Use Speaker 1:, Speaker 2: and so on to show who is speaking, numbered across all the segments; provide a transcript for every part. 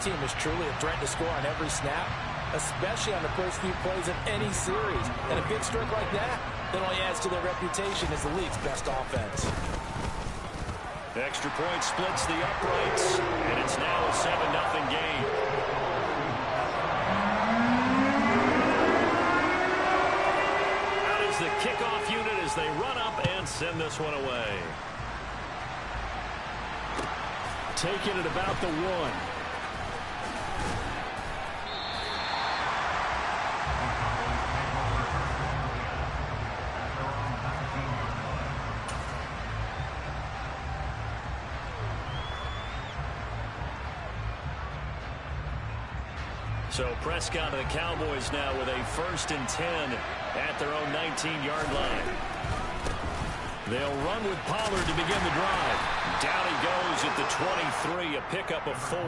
Speaker 1: Team is truly a threat to score on every snap, especially on the first few plays of any series. And a big stroke like that only adds to their reputation as the league's best offense.
Speaker 2: Extra point splits the uprights, and it's now a 7-0 game. Out is the kickoff unit as they run up and send this one away. Taking it about the 1. So Prescott and the Cowboys now with a 1st and 10 at their own 19-yard line. They'll run with Pollard to begin the drive. Down he goes at the 23, a pickup of 4.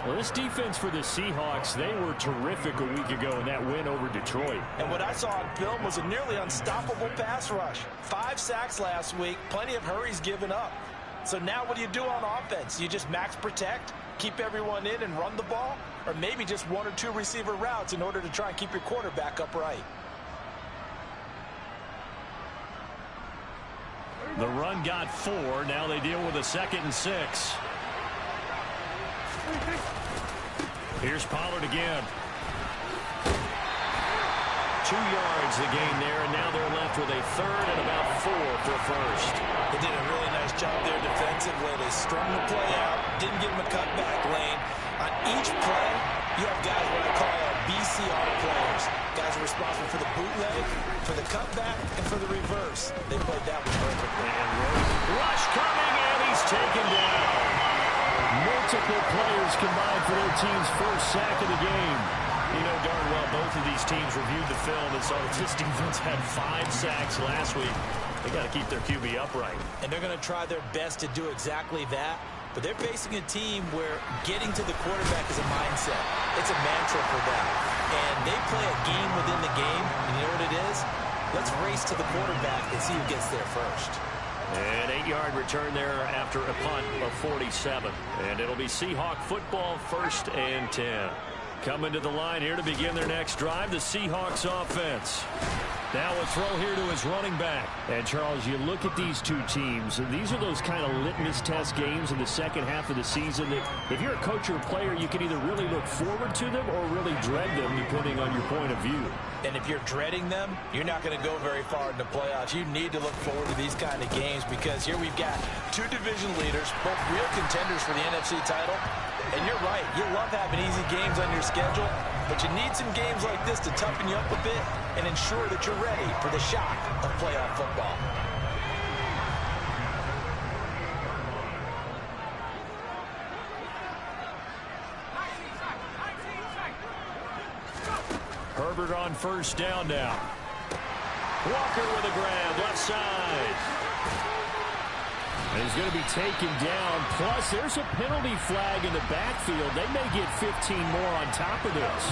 Speaker 2: Well, this defense for the Seahawks, they were terrific a week ago in that win over Detroit.
Speaker 1: And what I saw on film was a nearly unstoppable pass rush. 5 sacks last week, plenty of hurries given up. So now what do you do on offense? You just max protect, keep everyone in and run the ball? Or maybe just 1 or 2 receiver routes in order to try and keep your quarterback upright.
Speaker 2: The run got 4. Now they deal with a 2nd and 6. Here's Pollard again. 2 yards the gain there, and now they're left with a 3rd and about 4 for a first.
Speaker 1: They did a really nice job there defensively. They strung the play out, didn't give him a cutback lane. On each play, you have guys what I call BCR players. Guys are responsible for the bootleg, for the cutback, and for the reverse. They played that one perfectly.
Speaker 2: And rush coming, and he's taken down. Multiple players combined for their team's first sack of the game. You know darn well both of these teams reviewed the film and saw that this defense had 5 sacks last week. They got to keep their QB upright.
Speaker 1: And they're going to try their best to do exactly that. But they're facing a team where getting to the quarterback is a mindset. It's a mantra for them. And they play a game within the game. And you know what it is? Let's race to the quarterback and see who gets there first.
Speaker 2: An 8-yard return there after a punt of 47. And it'll be Seahawk football, 1st and 10. Coming to the line here to begin their next drive, the Seahawks offense. Now a throw here to his running back. And, Charles, you look at these two teams, and these are those kind of litmus test games in the second half of the season that if you're a coach or a player, you can either really look forward to them or really dread them, depending on your point of view.
Speaker 1: And if you're dreading them, you're not going to go very far in the playoffs. You need to look forward to these kind of games because here we've got 2 division leaders, both real contenders for the NFC title. And you're right, you love having easy games on your schedule, but you need some games like this to toughen you up a bit and ensure that you're ready for the shock of playoff football.
Speaker 2: Herbert on 1st down now. Walker with a grab, left side. And he's going to be taken down. Plus, there's a penalty flag in the backfield. They may get 15 more on top of this.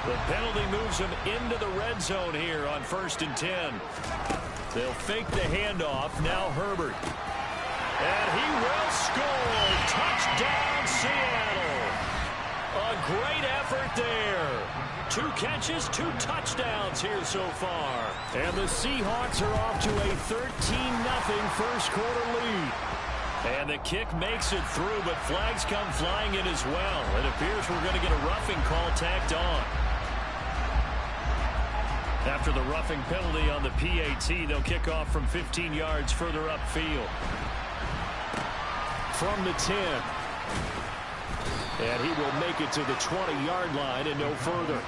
Speaker 2: The penalty moves him into the red zone here on 1st and 10. They'll fake the handoff. Now Herbert. And he will score. Touchdown, Seattle. A great effort there. 2 catches, 2 touchdowns here so far. And the Seahawks are off to a 13-0 first quarter lead. And the kick makes it through, but flags come flying in as well. It appears we're going to get a roughing call tacked on. After the roughing penalty on the PAT, they'll kick off from 15 yards further upfield. From the 10. And he will make it to the 20-yard line and no further.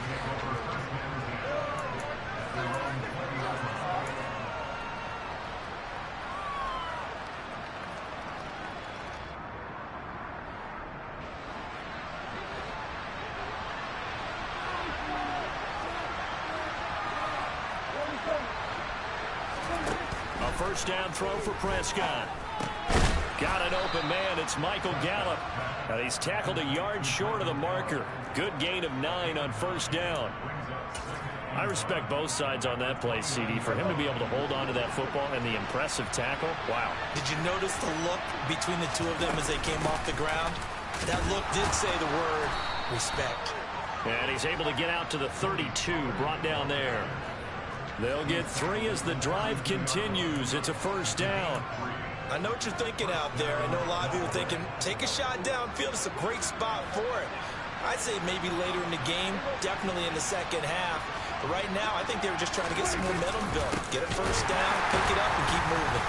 Speaker 2: A 1st down throw for Prescott. Got an open man. It's Michael Gallup. And he's tackled a yard short of the marker. Good gain of 9 on 1st down. I respect both sides on that play, CD. For him to be able to hold on to that football and the impressive tackle, wow.
Speaker 1: Did you notice the look between the two of them as they came off the ground? That look did say the word respect.
Speaker 2: And he's able to get out to the 32, brought down there. They'll get 3 as the drive continues. It's a first down.
Speaker 1: I know what you're thinking out there. I know a lot of you are thinking, take a shot downfield. It's a great spot for it. I'd say maybe later in the game, definitely in the second half. But right now, I think they were just trying to get some momentum built. Get a first down, pick it up, and keep moving.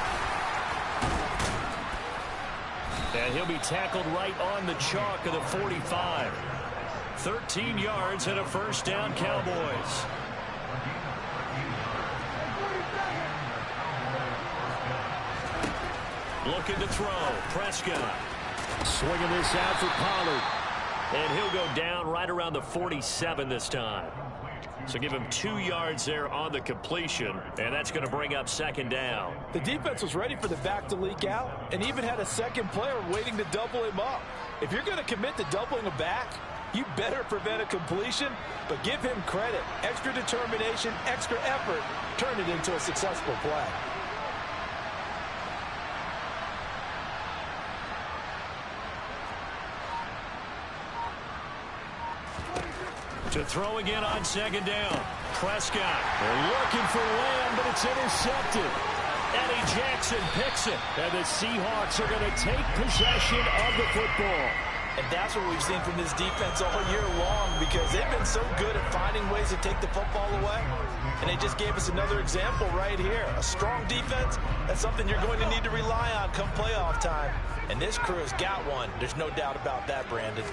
Speaker 2: And he'll be tackled right on the chalk of the 45. 13 yards and a first down, Cowboys. Looking to throw. Prescott. Swinging this out for Pollard. And he'll go down right around the 47 this time. So give him 2 yards there on the completion, and that's going to bring up second down.
Speaker 1: The defense was ready for the back to leak out and even had a second player waiting to double him up. If you're going to commit to doubling a back, you better prevent a completion, but give him credit. Extra determination, extra effort, turn it into a successful play.
Speaker 2: To throw again on second down. Prescott. They're looking for Lamb, but it's intercepted. Eddie Jackson picks it. And the Seahawks are going to take possession of the football.
Speaker 1: And that's what we've seen from this defense all year long, because they've been so good at finding ways to take the football away. And they just gave us another example right here. A strong defense, that's something you're going to need to rely on come playoff time. And this crew has got one. There's no doubt about that, Brandon.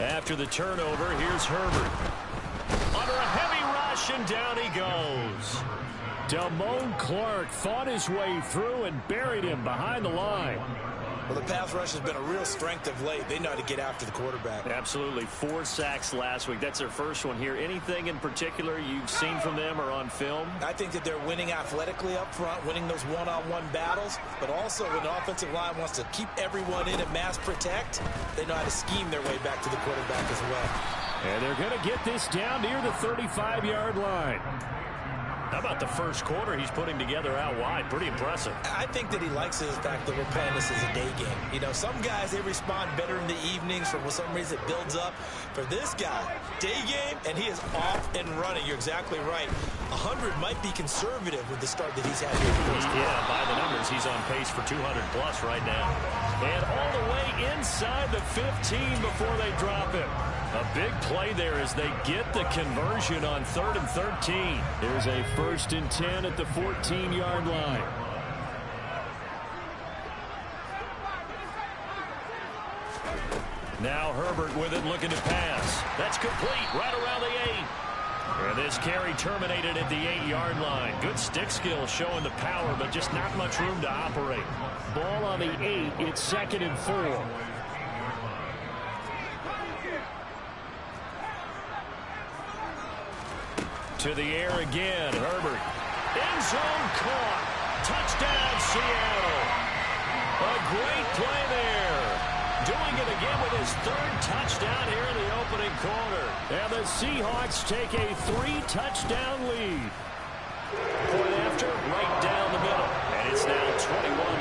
Speaker 2: After the turnover, here's Herbert. Under a heavy rush, and down he goes. Damone Clark fought his way through and buried him behind the line.
Speaker 1: Well, the pass rush has been a real strength of late. They know how to get after the quarterback.
Speaker 2: Absolutely. 4 sacks last week. That's their first one here. Anything in particular you've seen from them or on film?
Speaker 1: I think that they're winning athletically up front, winning those one-on-one battles, but also when the offensive line wants to keep everyone in and mass protect, they know how to scheme their way back to the quarterback as well.
Speaker 2: And they're going to get this down near the 35-yard line. How about the first quarter he's putting together out wide? Pretty impressive.
Speaker 1: I think that he likes the fact that we're playing this as a day game. You know, some guys, they respond better in the evenings. For some reason, it builds up. For this guy, day game, and he is off and running. You're exactly right. 100 might be conservative with the start that he's had here.
Speaker 2: Yeah, by the numbers, he's on pace for 200-plus right now. And all the way inside the 15 before they drop him. A big play there as they get the conversion on 3rd and 13. There's a 1st and 10 at the 14-yard line. Now Herbert with it, looking to pass. That's complete right around the 8. And this carry terminated at the 8-yard line. Good stick skill showing the power, but just not much room to operate. Ball on the 8. It's 2nd and 4. To the air again, Herbert. End zone caught. Touchdown, Seattle. A great play there. Doing it again with his 3rd touchdown here in the opening quarter. And the Seahawks take a 3-touchdown lead. Point after, right down the middle. And it's now 21-0.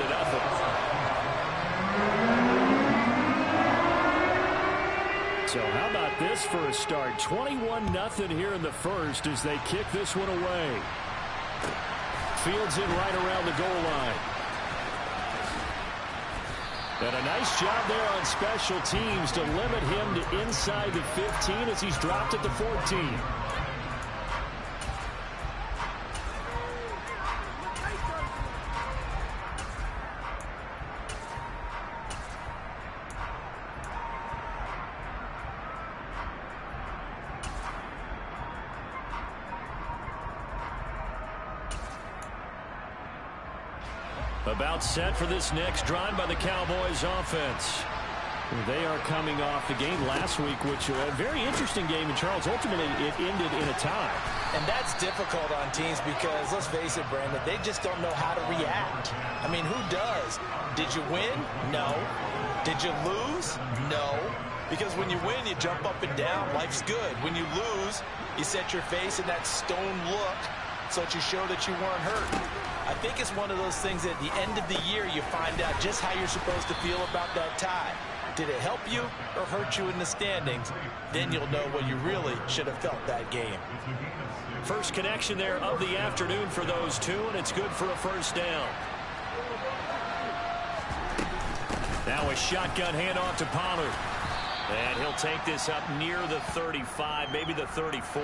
Speaker 2: So how about this for a start? 21-0 here in the first as they kick this one away. Fields in right around the goal line. And a nice job there on special teams to limit him to inside the 15 as he's dropped at the 14. About set for this next drive by the Cowboys offense. They are coming off the game last week, which was a very interesting game, and Charles, ultimately it ended in a tie.
Speaker 1: And that's difficult on teams because, let's face it, Brandon, they just don't know how to react. I mean, who does? Did you win? No. Did you lose? No. Because when you win, you jump up and down. Life's good. When you lose, you set your face in that stone look so that you show that you weren't hurt. I think it's one of those things that at the end of the year you find out just how you're supposed to feel about that tie. Did it help you or hurt you in the standings? Then you'll know what you really should have felt that game.
Speaker 2: First connection there of the afternoon for those two, and it's good for a first down. Now a shotgun handoff to Pollard. And he'll take this up near the 35, maybe the 34.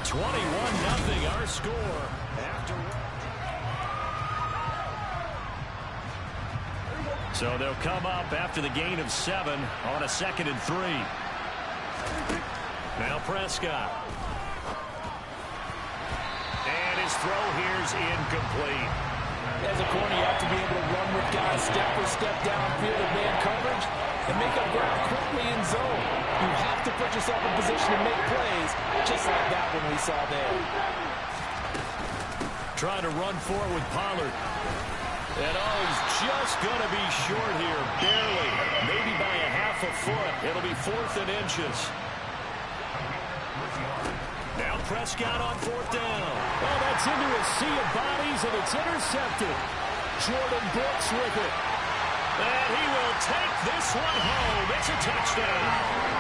Speaker 2: 21-0 our score. So they'll come up after the gain of 7 on a 2nd and 3. Now Prescott. And his throw here's incomplete.
Speaker 1: As a corner, you have to be able to run with guys step for step downfield in man coverage and make up ground quickly in zone. You have to put yourself in position to make plays, just like that one we saw there.
Speaker 2: Trying to run forward with Pollard. And he's just going to be short here, barely, maybe by a half a foot. It'll be 4th and inches. Now Prescott on 4th down.
Speaker 3: Oh, that's into a sea of bodies, and it's intercepted. Jordan Brooks with it.
Speaker 2: And he will take this one home. It's a touchdown.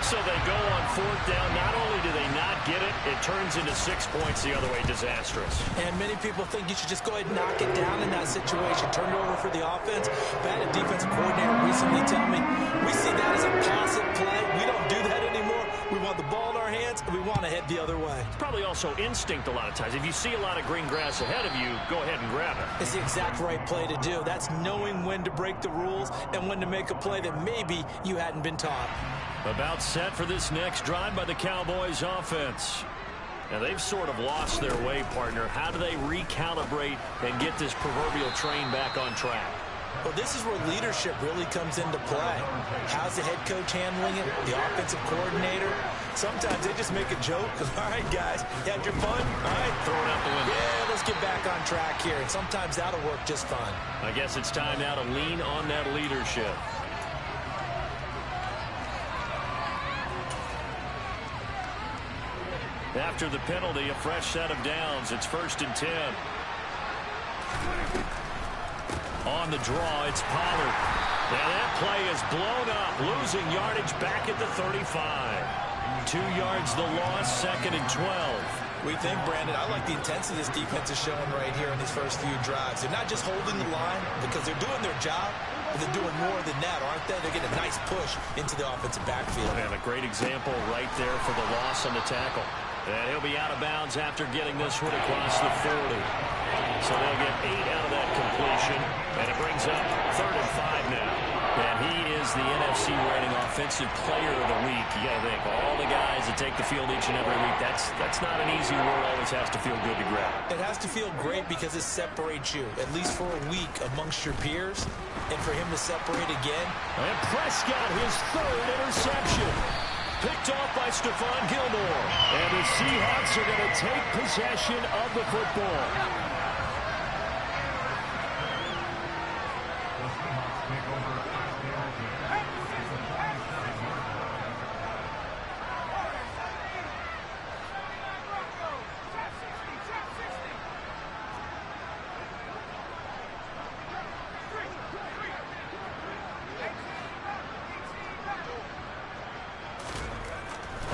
Speaker 2: So they go on 4th down. Not only do they not get it, it turns into 6 points the other way. Disastrous.
Speaker 1: And many people think you should just go ahead and knock it down in that situation. Turn it over for the offense. But I had a defensive coordinator recently tell me, we see that as a passive play. We don't do that anymore. We want the ball in our hands, and we want to head the other way.
Speaker 2: It's probably also instinct a lot of times. If you see a lot of green grass ahead of you, go ahead and grab it.
Speaker 1: It's the exact right play to do. That's knowing when to break the rules and when to make a play that maybe you hadn't been taught.
Speaker 2: About set for this next drive by the Cowboys offense. Now they've sort of lost their way, partner. How do they recalibrate and get this proverbial train back on track?
Speaker 1: Well, this is where leadership really comes into play. How's the head coach handling it? The offensive coordinator? Sometimes they just make a joke. All right, guys, you had your fun? All right,
Speaker 2: throw it out the window.
Speaker 1: Yeah, let's get back on track here. And sometimes that'll work just fine.
Speaker 2: I guess it's time now to lean on that leadership. After the penalty, a fresh set of downs. It's 1st and 10. On the draw, it's Pollard. And that play is blown up, losing yardage back at the 35. 2 yards the loss, 2nd and 12.
Speaker 1: We think, Brandon, I like the intensity this defense is showing right here in these first few drives. They're not just holding the line because they're doing their job, but they're doing more than that, aren't they? They're getting a nice push into the offensive backfield.
Speaker 2: And a great example right there for the loss on the tackle. And he'll be out of bounds after getting this one across the 40. So they'll get 8 out of that completion. And it brings up 3rd and 5 now. And he is the NFC rating offensive player of the week. You got to think, all the guys that take the field each and every week, that's not an easy role. Always has to feel good to grab.
Speaker 1: It has to feel great because it separates you, at least for a week, amongst your peers. And for him to separate again.
Speaker 3: And Prescott, his 3rd interception.
Speaker 2: Picked off by Stephon Gilmore.
Speaker 3: And the Seahawks are going to take possession of the football.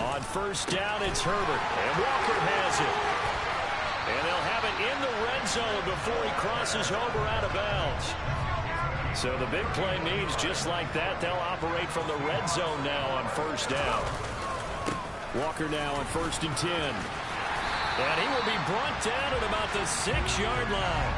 Speaker 2: On 1st down, it's Herbert. And Walker has it. And they'll have it in the red zone before he crosses over out of bounds. So the big play means just like that, they'll operate from the red zone now on 1st down. Walker now on 1st and 10. And he will be brought down at about the 6-yard line.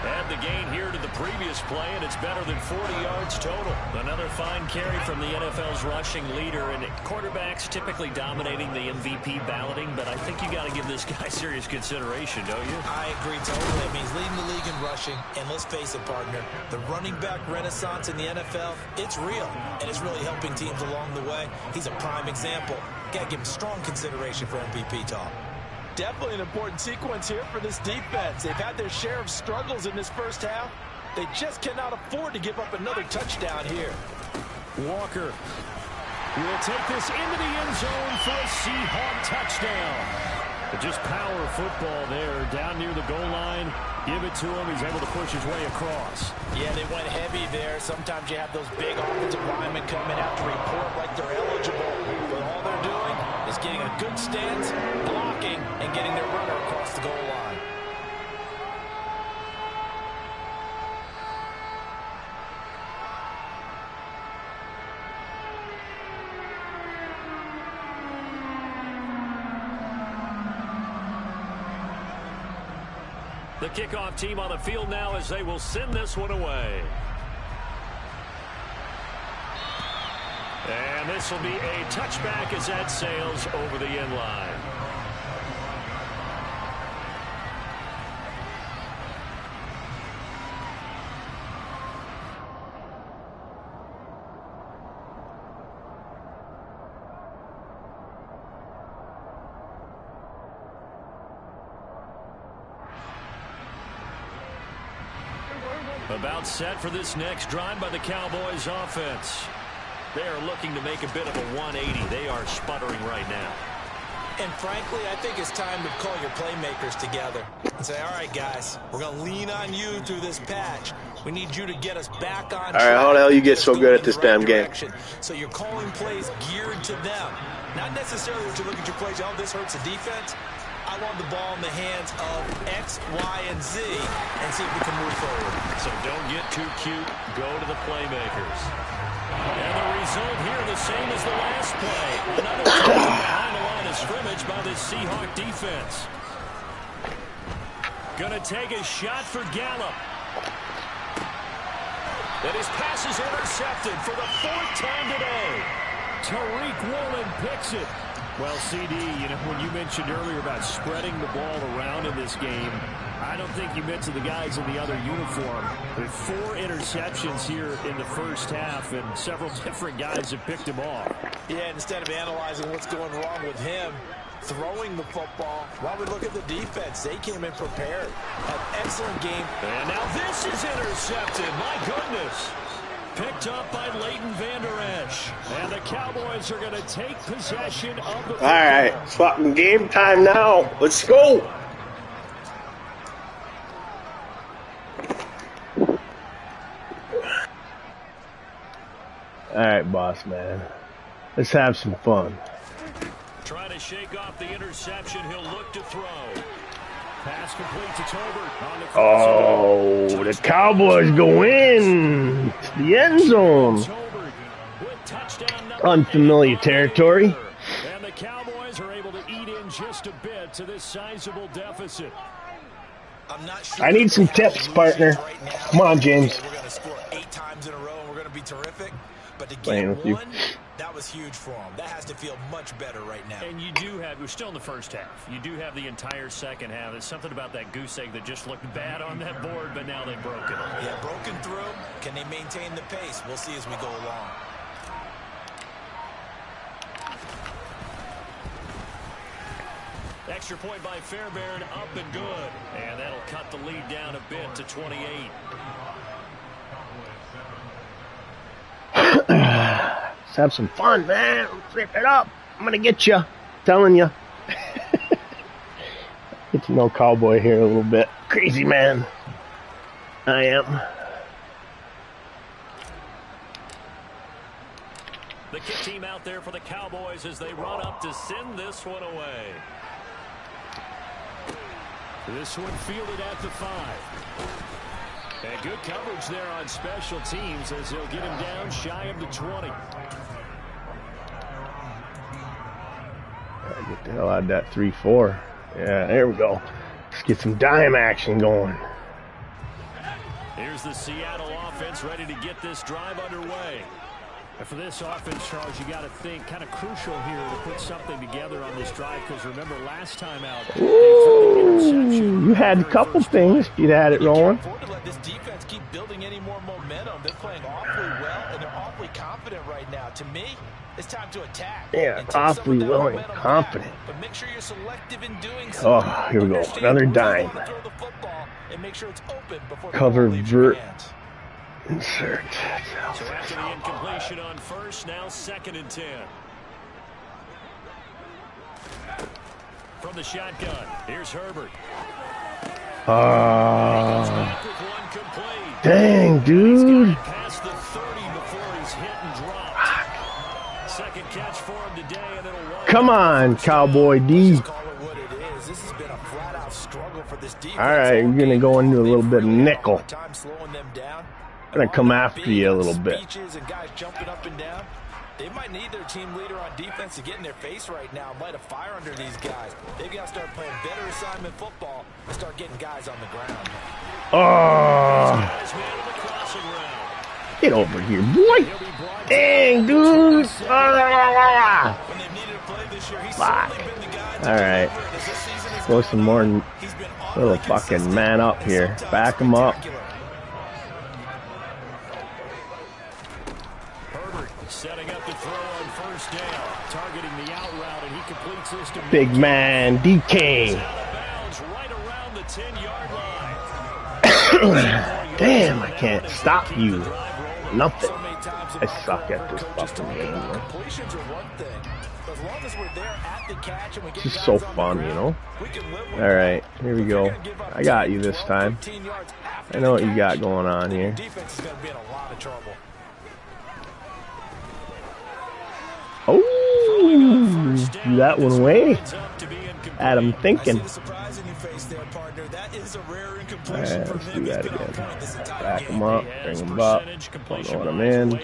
Speaker 2: Add the gain here to the previous play, and it's better than 40 yards total. Another fine carry from the NFL's rushing leader, and quarterbacks typically dominating the MVP balloting, but I think you got to give this guy serious consideration, don't you?
Speaker 1: I agree totally. I mean, he's leading the league in rushing, and let's face it, partner, the running back renaissance in the NFL, it's real, and it's really helping teams along the way. He's a prime example. Got to give him strong consideration for MVP talk. Definitely an important sequence here for this defense. They've had their share of struggles in this first half. They just cannot afford to give up another touchdown here.
Speaker 3: Walker will take this into the end zone for a Seahawk touchdown.
Speaker 2: Just power football there, down near the goal line. Give it to him. He's able to push his way across.
Speaker 1: Yeah, they went heavy there. Sometimes you have those big offensive linemen coming out to report like they're eligible. But all they're doing is getting a good stance, blocking, and getting their runner across the goal line.
Speaker 2: The kickoff team on the field now as they will send this one away. And this will be a touchback as that sails over the end line. About set for this next drive by the Cowboys offense. They are looking to make a bit of a 180. They are sputtering right now.
Speaker 1: And frankly, I think it's time to call your playmakers together and say, all right, guys, we're going to lean on you through this patch. We need you to get us back on track.
Speaker 4: All right, how the hell you get so good at this damn game?
Speaker 1: So you're calling plays geared to them. Not necessarily what you look at your plays, oh, this hurts the defense. I want the ball in the hands of X, Y, and Z and see if we can move forward.
Speaker 2: So don't get too cute. Go to the playmakers. And the result here the same as the last play. Another tackle behind the line of scrimmage by the Seahawk defense. Gonna take a shot for Gallup. And his pass is intercepted for the 4th time today. Tariq Woolen picks it. Well, CD, you know, when you mentioned earlier about spreading the ball around in this game, I don't think you mentioned the guys in the other uniform. There's 4 interceptions here in the first half, and several different guys have picked him off.
Speaker 1: Yeah, instead of analyzing what's going wrong with him, throwing the football, while we look at the defense, they came in prepared. An excellent game.
Speaker 2: And now this is intercepted. My goodness. Picked up by Leighton Vander Esch. And the Cowboys are going to take possession of the football.
Speaker 4: All right, it's fucking game time now. Let's go. All right, boss man. Let's have some fun.
Speaker 2: Trying to shake off the interception. He'll look to throw. Pass complete to Tolbert.
Speaker 4: Oh, the Cowboys go in to the end zone. Unfamiliar territory.
Speaker 2: And the Cowboys are able to eat in just a bit to this sizable deficit.
Speaker 1: I'm not sure.
Speaker 4: I need some tips, partner. Come on, James.
Speaker 1: We're going to score 8 times in a row, and we're going to be terrific. But to
Speaker 4: Playing
Speaker 1: get
Speaker 4: with you.
Speaker 1: one, that was huge for them. That has to feel much better right now.
Speaker 2: And you do have, we're still in the first half. You do have the entire second half. There's something about that goose egg that just looked bad on that board, but now they've broken it.
Speaker 1: Yeah, broken through. Can they maintain the pace? We'll see as we go along.
Speaker 2: Extra point by Fairbairn, up and good. And that'll cut the lead down a bit to 28.
Speaker 4: Let's have some fun, man. Rip it up. I'm going to get you. Telling you. Get to know Cowboy here a little bit. Crazy man. I am.
Speaker 2: The kick team out there for the Cowboys as they run up to send this one away. This one fielded at the 5. And good coverage there on special teams as they'll get him down shy of the 20.
Speaker 4: Get the hell out of that 3-4. Yeah, there we go. Let's get some dime action going.
Speaker 2: Here's the Seattle offense ready to get this drive underway. And for this offense, Charles, you got to think kind of crucial here to put something together on this drive because remember last time out,
Speaker 4: ooh, you had a couple things. You'd had it rolling.
Speaker 1: You can't afford to let this defense keep building any more momentum. They're playing awfully well, and they're awfully confident right now. To me, it's time to attack.
Speaker 4: Yeah, awfully willing, confident.
Speaker 1: But make sure you're selective in doing so.
Speaker 4: Oh, here we go. Another dime.
Speaker 1: Throw the football and make sure it's open before
Speaker 4: Cover vert. Insert.
Speaker 2: So after the incompletion on first, now 2nd and 10. From the shotgun, here's Herbert.
Speaker 4: Dang, dude.
Speaker 2: Past the 30 before he's hit and dropped. Second catch for him today, and it'll
Speaker 4: come on, Cowboy D. All right, we're gonna go into a little bit of nickel. I'm gonna come after you a little bit.
Speaker 1: They might need their team leader on defense to get in their face right now and light a fire under these guys. They've got to start playing better assignment football and start getting guys on the ground.
Speaker 4: Oh, get over here, boy. Dang, dude. Fuck. All right. Throw some more little fucking man up here. Back him up.
Speaker 2: Setting up the throw on first down, targeting the out route, and he completes this to
Speaker 4: big man, DK.
Speaker 2: Right around the 10-yard line.
Speaker 4: Damn, I can't stop you. Nothing. I suck at this fucking game, man. This is so fun, you know? Alright, here we go. I got you this time. I know what you got going on here. Oh, that one away. Had him thinking. Alright, let's do that again. Back him up, bring him up. Don't know what I'm in.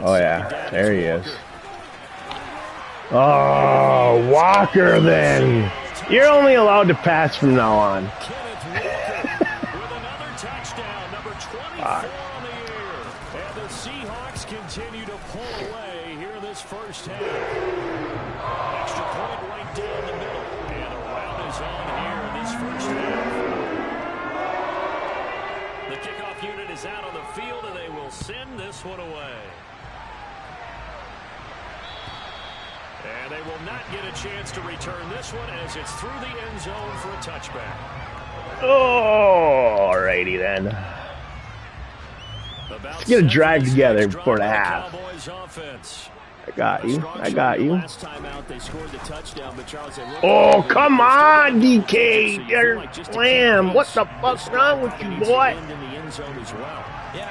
Speaker 4: Oh yeah, there he is. Oh, Walker then. You're only allowed to pass from now on.
Speaker 2: Continue to pull away here this first half. Extra point right down the middle. And a round is on here in this first half. The kickoff unit is out on the field, and they will send this one away. And they will not get a chance to return this one as it's through the end zone for a touchback.
Speaker 4: Oh, alrighty then. Let's get a drive together before the half. I got you. I got you. Oh, come on, DK. Slam. What the fuck's wrong with you, boy?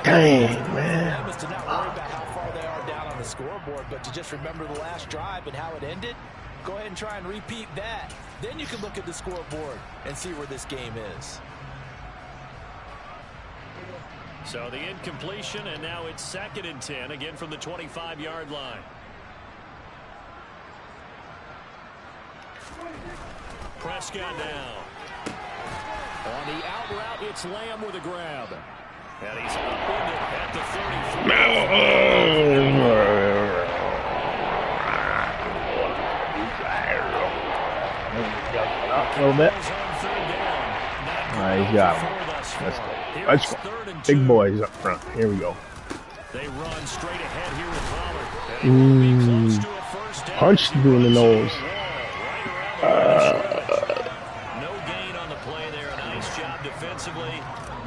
Speaker 4: Dang, man.
Speaker 1: Scoreboard, but to just remember the last drive and how it ended, go ahead and try and repeat that. Then you can look at the scoreboard and see where this game is.
Speaker 2: So the incompletion, and now it's 2nd and 10, again from the 25-yard line. Prescott now. On the out route, it's Lamb with a grab. And he's up in it at the 34.
Speaker 4: A little bit. He's got him. Let's go. Let's go. Big boys up front. Here we go.
Speaker 2: They run straight ahead here with Pollard.
Speaker 4: Punched you in the nose.
Speaker 2: No gain on the play there. A nice job defensively.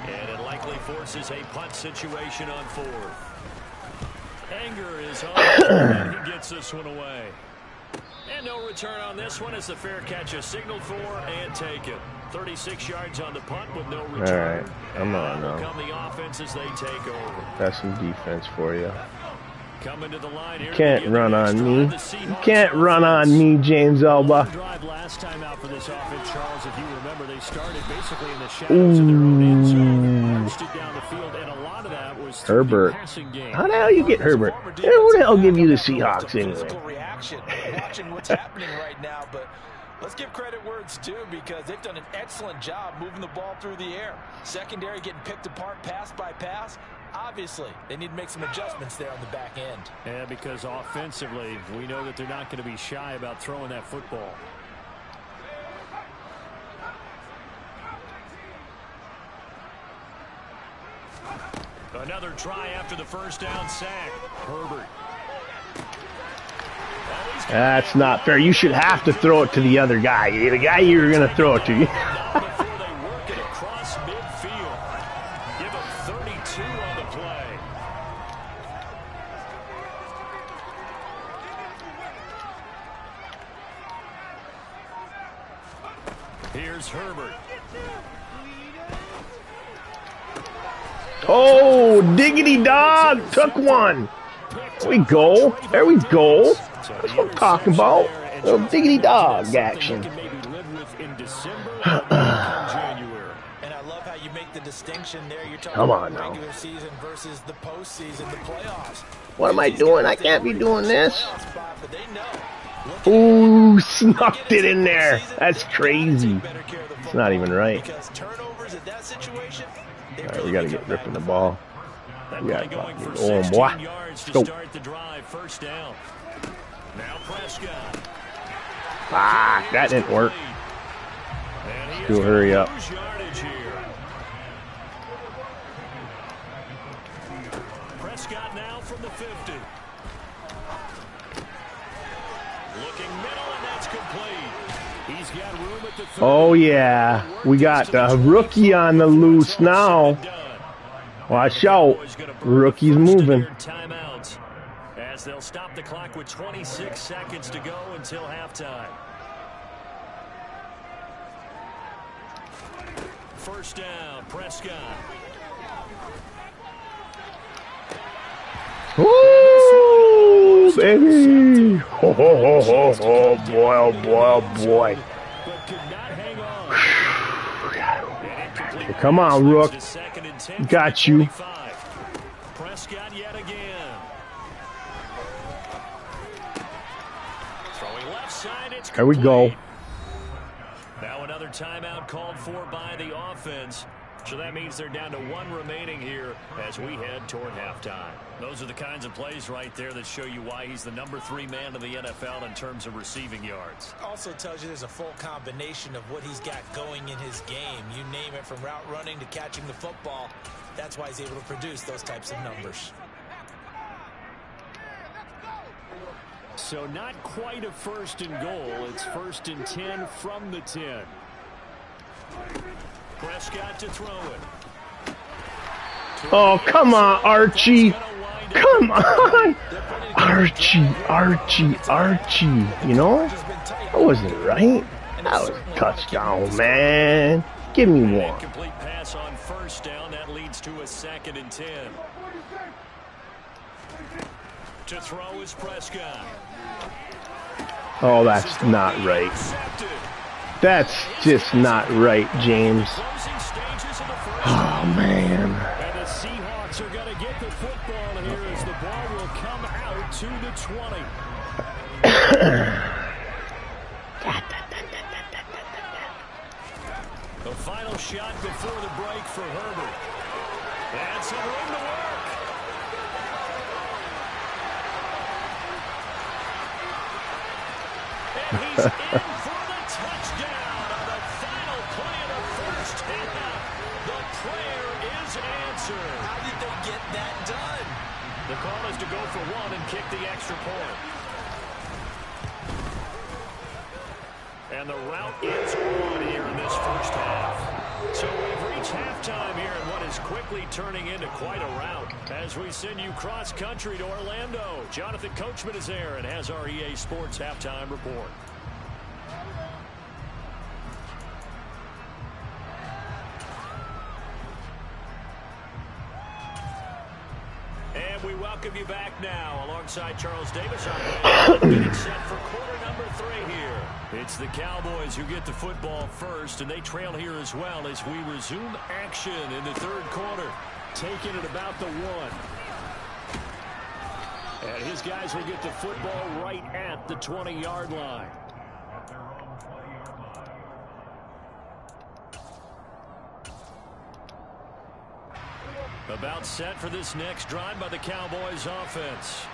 Speaker 2: And it likely forces a punt situation on 4th. Anger is on. And he gets this one away. And no return on this one as the fair catch is signaled for and taken. 36 yards on the punt with no return.
Speaker 4: All right, come on now.
Speaker 2: Come the offense as they take over.
Speaker 4: That's some defense for you.
Speaker 2: Coming to the line here.
Speaker 4: You can't run on me. You can't run on me, James Elba.
Speaker 2: Drive last time out for this offense, Charles. If you remember, they started basically in the shadows of their own end zone, marched it down the field, and a lot of that was
Speaker 4: Herbert. How the hell you get Herbert? Who the hell give you the Seahawks anyway?
Speaker 1: Watching what's happening right now, but let's give credit where it's due because they've done an excellent job moving the ball through the air. Secondary getting picked apart pass by pass. Obviously, they need to make some adjustments there on the back end.
Speaker 2: Yeah, because offensively, we know that they're not going to be shy about throwing that football. Another try after the first down sack. Herbert.
Speaker 4: That's not fair. You should have to throw it to the other guy. The guy you're going to throw it to.
Speaker 2: Before they work it across midfield. Give him 32 on the play. Here's Herbert.
Speaker 4: Oh, diggity dog. Took one. There we go. There we go. That's what I'm talking about. Little diggity dog action.
Speaker 1: And I love how you make the distinction there. You're talking
Speaker 4: Come on
Speaker 1: about
Speaker 4: now.
Speaker 1: regular season versus the postseason, the playoffs.
Speaker 4: What am I doing? I can't be doing this. Ooh, snuffed it in there. That's crazy. It's not even right. Alright, we gotta get ripping the ball. We gotta get going, boy. Let's go. Ah, that didn't work. Still hurry up.
Speaker 2: Prescott now from the 50. Looking middle, and that's complete. He's got room at the 30.
Speaker 4: Oh yeah, we got the rookie on the loose now. Watch out, rookie's moving.
Speaker 2: As they'll stop the clock with 26 seconds to go until halftime. First down, Prescott.
Speaker 4: Woo, baby! Ho, ho, ho, ho, ho, boy, oh boy, oh boy. Come on, Rook. Got you.
Speaker 2: Prescott yet again. Throwing left side, it's
Speaker 4: There we go.
Speaker 2: Now another timeout called for by the offense. So that means they're down to one remaining here as we head toward halftime. Those are the kinds of plays right there that show you why he's the #3 man in the NFL in terms of receiving yards.
Speaker 1: Also tells you there's a full combination of what he's got going in his game. You name it, from route running to catching the football. That's why he's able to produce those types of numbers.
Speaker 2: So not quite a 1st and goal. It's 1st and 10 from the 10. Prescott to throw it.
Speaker 4: Oh, come on, Archie. Come on. Archie, Archie, Archie. You know? That wasn't right. That was a touchdown, man. Give me one.
Speaker 2: Complete pass on 1st down. That leads to a 2nd and 10. To throw is Prescott.
Speaker 4: Oh, that's not right. That's just not right, James. Oh, man.
Speaker 2: And the Seahawks are going to get the football here as the ball will come out to the 20. The final shot before the break for Herbert. And some room to work. And he's in for the touchdown on the final play of the 1st half. The prayer is answered.
Speaker 1: How did they get that done?
Speaker 2: The call is to go for one and kick the extra point. And the route is on here in this 1st half. So we've reached halftime here in what is quickly turning into quite a rout as we send you cross-country to Orlando. Jonathan Coachman is there and has our EA Sports halftime report. And we welcome you back now alongside Charles Davis on getting set for quarter number 3 here. It's the Cowboys who get the football first, and they trail here as well as we resume action in the 3rd quarter. Taking it about the 1. And his guys will get the football right at the 20-yard line. About set for this next drive by the Cowboys offense.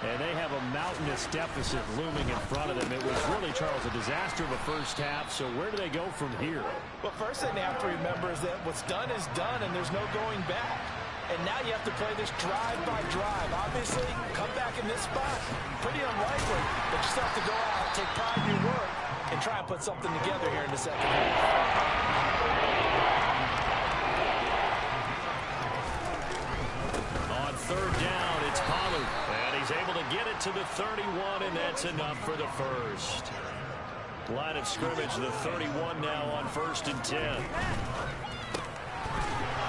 Speaker 2: And they have a mountainous deficit looming in front of them. It was really, Charles, a disaster of a 1st half. So where do they go from here?
Speaker 1: Well, first thing they have to remember is that what's done is done, and there's no going back. And now you have to play this drive by drive. Obviously, come back in this spot, pretty unlikely. But you still have to go out, take pride in your work, and try and put something together here in the 2nd half.
Speaker 2: On 3rd down, it's Pollard. And he's able to get it to the 31, and that's enough for the 1st. Line of scrimmage, the 31 now on 1st and 10.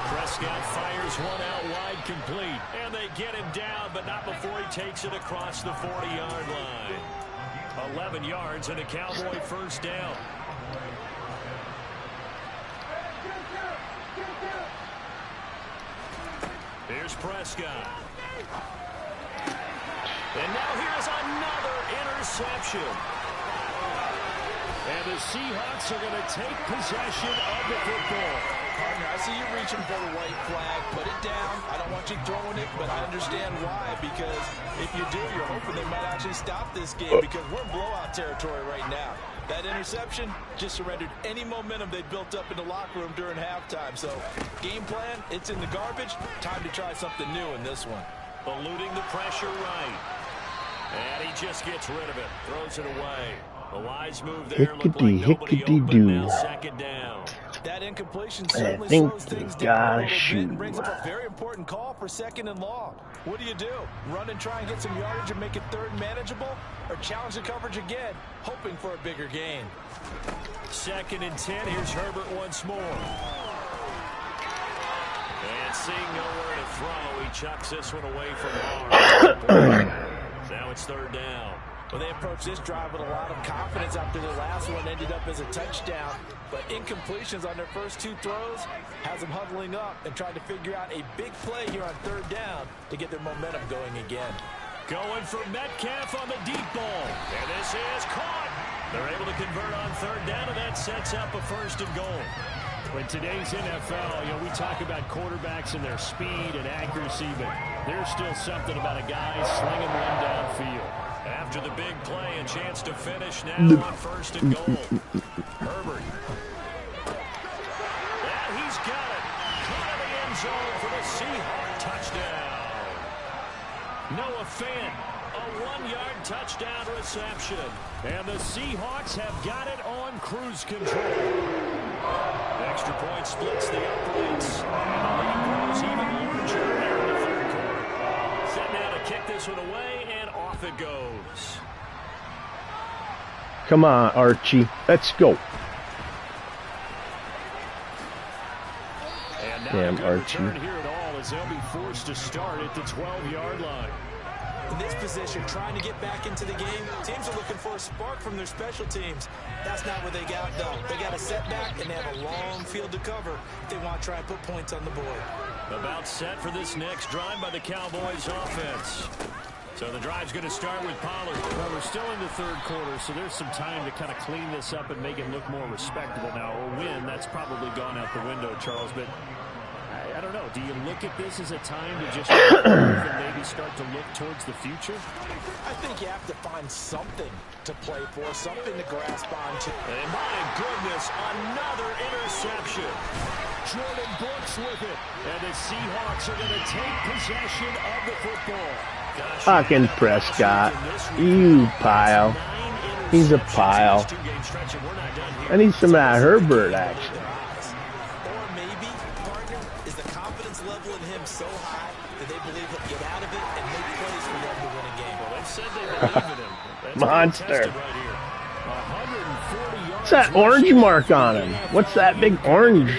Speaker 2: Prescott fires one out wide, complete. And they get him down, but not before he takes it across the 40-yard line. 11 yards and a Cowboy first down. Here's Prescott. And now here's another interception. And the Seahawks are going to take possession of the football.
Speaker 1: Partner, I see you reaching for the white flag. Put it down. I don't want you throwing it, but I understand why. Because if you do, you're hoping they might actually stop this game because we're in blowout territory right now. That interception just surrendered any momentum they built up in the locker room during halftime. So, game plan, it's in the garbage. Time to try something new in this one.
Speaker 2: Eluding the pressure right. And he just gets rid of it. Throws it away. A wise move there.
Speaker 4: Hickety, hickety do.
Speaker 2: Second down.
Speaker 1: That incompletion
Speaker 4: I
Speaker 1: certainly
Speaker 4: think
Speaker 1: slows
Speaker 4: they
Speaker 1: things down a
Speaker 4: gotta
Speaker 1: little bit
Speaker 4: shoot.
Speaker 1: and brings up a very important call for 2nd and long. What do? Run and try and get some yardage and make it 3rd manageable? Or challenge the coverage again, hoping for a bigger gain?
Speaker 2: 2nd and 10. Here's Herbert once more. And seeing nowhere to throw, he chucks this one away from Barnes. Now it's 3rd down.
Speaker 1: Well, they approached this drive with a lot of confidence after their last one ended up as a touchdown. But incompletions on their first 2 throws has them huddling up and trying to figure out a big play here on 3rd down to get their momentum going again.
Speaker 2: Going for Metcalf on the deep ball. And this is caught. They're able to convert on 3rd down, and that sets up a 1st and goal.
Speaker 3: In today's NFL, we talk about quarterbacks and their speed and accuracy, but there's still something about a guy slinging one downfield.
Speaker 2: After the big play, a chance to finish now on 1st and goal. Herbert. Yeah, he's got it. Caught in the end zone for the Seahawks touchdown. Noah Fant, a 1-yard touchdown reception.
Speaker 3: And the Seahawks have got it on cruise control.
Speaker 2: Extra point splits the uprights. And the lead grows even larger here in the 3rd quarter. Set now to kick this one away, and off it goes.
Speaker 4: Come on, Archie. Let's go.
Speaker 3: And now
Speaker 4: Damn,
Speaker 3: a good
Speaker 4: Archie.
Speaker 3: return here at all as they'll be forced to start at the 12-yard line.
Speaker 1: In this position, trying to get back into the game, teams are looking for a spark from their special teams. That's not what they got, though. They got a setback, and they have a long field to cover if they want to try and put points on the board.
Speaker 2: About set for this next drive by the Cowboys offense. So the drive's going to start with Pollard.
Speaker 3: Well, we're still in the 3rd quarter, so there's some time to kind of clean this up and make it look more respectable. Now, a win, that's probably gone out the window, Charles, but I don't know. Do you look at this as a time to just and maybe start to look towards the future?
Speaker 1: I think you have to find something to play for, something to grasp onto.
Speaker 2: And my goodness, another interception.
Speaker 3: Jordan Brooks with it. And the Seahawks are going to take possession of the football.
Speaker 4: Fucking Prescott. You pile. He's a pile. I need some of that Herbert action.
Speaker 1: Or maybe, partner, is the confidence level in him so high that they believe he'll get out of it and make plays for them to win a game.
Speaker 2: Well, they've said they believe in him. That's
Speaker 4: Monster.
Speaker 2: right here.
Speaker 3: 140 yards.
Speaker 4: What's that orange mark on him? What's that big orange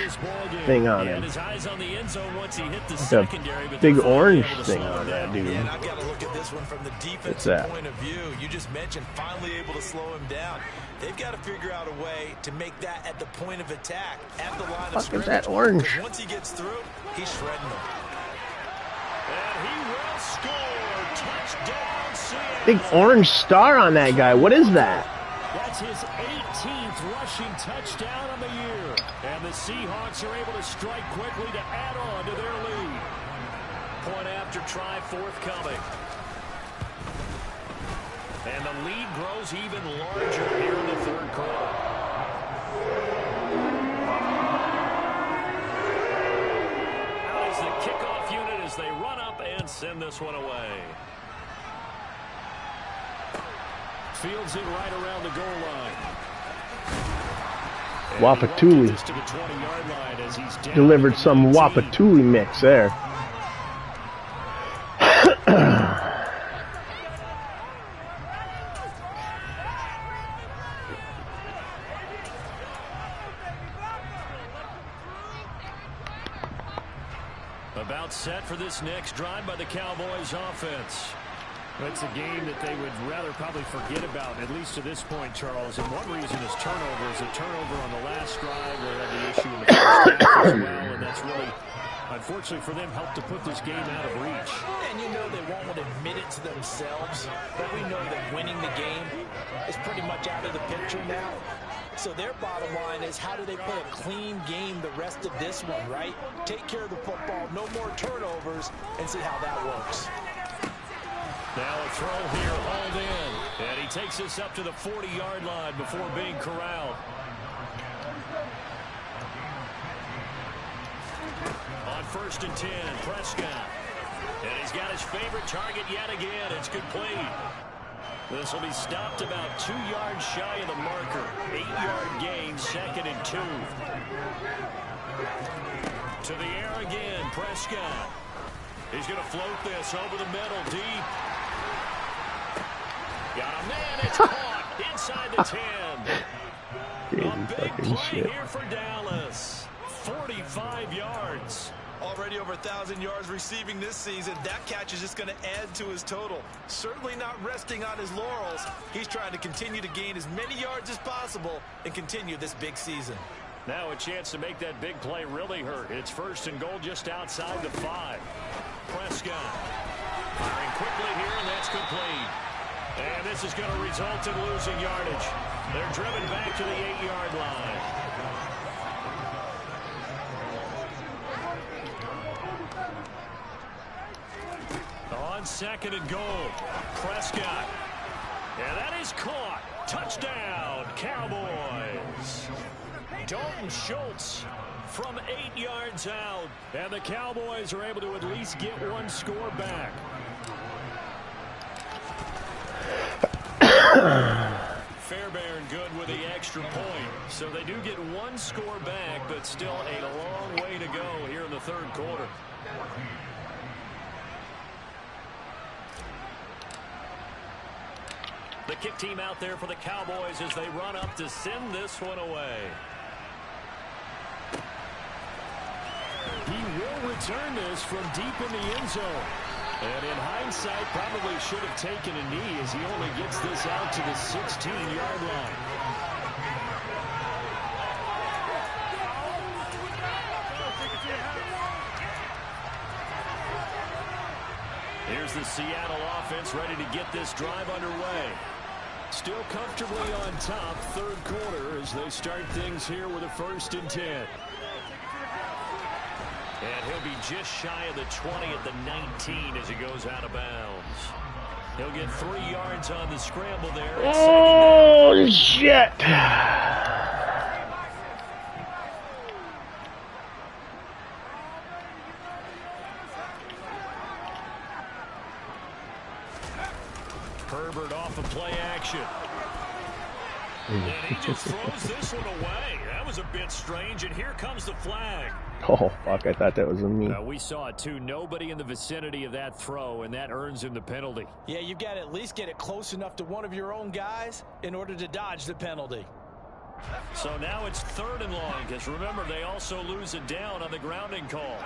Speaker 4: thing on
Speaker 2: And
Speaker 4: him?
Speaker 2: his eyes on the end zone once he hit the
Speaker 4: It's a
Speaker 2: secondary, but
Speaker 4: big
Speaker 2: they're finally
Speaker 4: orange
Speaker 2: able to
Speaker 4: thing
Speaker 2: slow
Speaker 4: on
Speaker 2: him
Speaker 4: that
Speaker 2: down.
Speaker 4: dude.
Speaker 1: Yeah, and I've got to look at this one from the defensive
Speaker 4: that?
Speaker 1: point of view. You just mentioned finally able to slow him down. They've got to figure out a way to make that at the point of attack, at the line of
Speaker 4: Fuck is
Speaker 1: scrimmage.
Speaker 4: that orange?
Speaker 1: Because once he gets through, he's shredding them.
Speaker 2: And he will score. Touchdown, Seattle.
Speaker 4: Big orange star on that guy. What is that?
Speaker 3: That's his 18th rushing touchdown on the year.
Speaker 2: And the Seahawks are able to strike quickly to add on to their lead. Point after try forthcoming. And the lead grows even larger here in the 3rd quarter. Out is the kickoff unit as they run up and send this one away.
Speaker 3: Fields it right around the goal line.
Speaker 4: Wapatuli.
Speaker 3: To the 20-yard line as he's down
Speaker 4: Delivered
Speaker 3: at the
Speaker 4: some
Speaker 3: 19.
Speaker 4: Wapatuli mix there.
Speaker 3: set for this next drive by the Cowboys offense.
Speaker 2: It's a game that they would rather probably forget about, at least to this point, Charles. And one reason is turnovers. A turnover on the last drive, they had the issue in the first half as well, and that's really, unfortunately for them, helped to put this game out of reach.
Speaker 1: And you know they won't admit it to themselves, but we know that winning the game is pretty much out of the picture now. So their bottom line is, how do they play a clean game the rest of this one, right? Take care of the football, no more turnovers, and see how that works.
Speaker 3: Now a throw here, hauled in. And he takes this up to the 40-yard line before being corralled. On 1st and 10, Prescott. And he's got his favorite target yet again. It's complete. This will be stopped about 2 yards shy of the marker. 8-yard gain, 2nd and 2. To the air again, Prescott. He's going to float this over the middle, deep. Got a man, it's caught inside the 10. A big play here for Dallas. 45 yards.
Speaker 1: Already over 1,000 yards receiving this season. That catch is just going to add to his total. Certainly not resting on his laurels. He's trying to continue to gain as many yards as possible and continue this big season.
Speaker 3: Now a chance to make that big play really hurt. It's 1st and goal just outside the 5. Prescott firing quickly here, and that's complete. And this is going to result in losing yardage. They're driven back to the 8-yard line. On 2nd and goal, Prescott. And that is caught. Touchdown, Cowboys. Dalton Schultz from 8 yards out. And the Cowboys are able to at least get one score back. Fairbairn good with the extra point. So they do get one score back, but still a long way to go here in the 3rd quarter. The kick team out there for the Cowboys as they run up to send this one away. He will return this from deep in the end zone. And in hindsight, probably should have taken a knee as he only gets this out to the 16-yard line. Here's the Seattle offense ready to get this drive underway. Still comfortably on top, 3rd quarter as they start things here with a 1st and 10. And he'll be just shy of the 20 at the 19 as he goes out of bounds. He'll get 3 yards on the scramble there.
Speaker 4: Oh, shit.
Speaker 3: Herbert off of play action. And he just throws this one away. That was a bit strange, and here comes the flag.
Speaker 4: Oh, fuck, I thought that was me.
Speaker 3: We saw it, too. Nobody in the vicinity of that throw, and that earns him the penalty.
Speaker 1: Yeah, you've got to at least get it close enough to one of your own guys in order to dodge the penalty.
Speaker 3: So now it's 3rd and long, because remember, they also lose it down on the grounding call.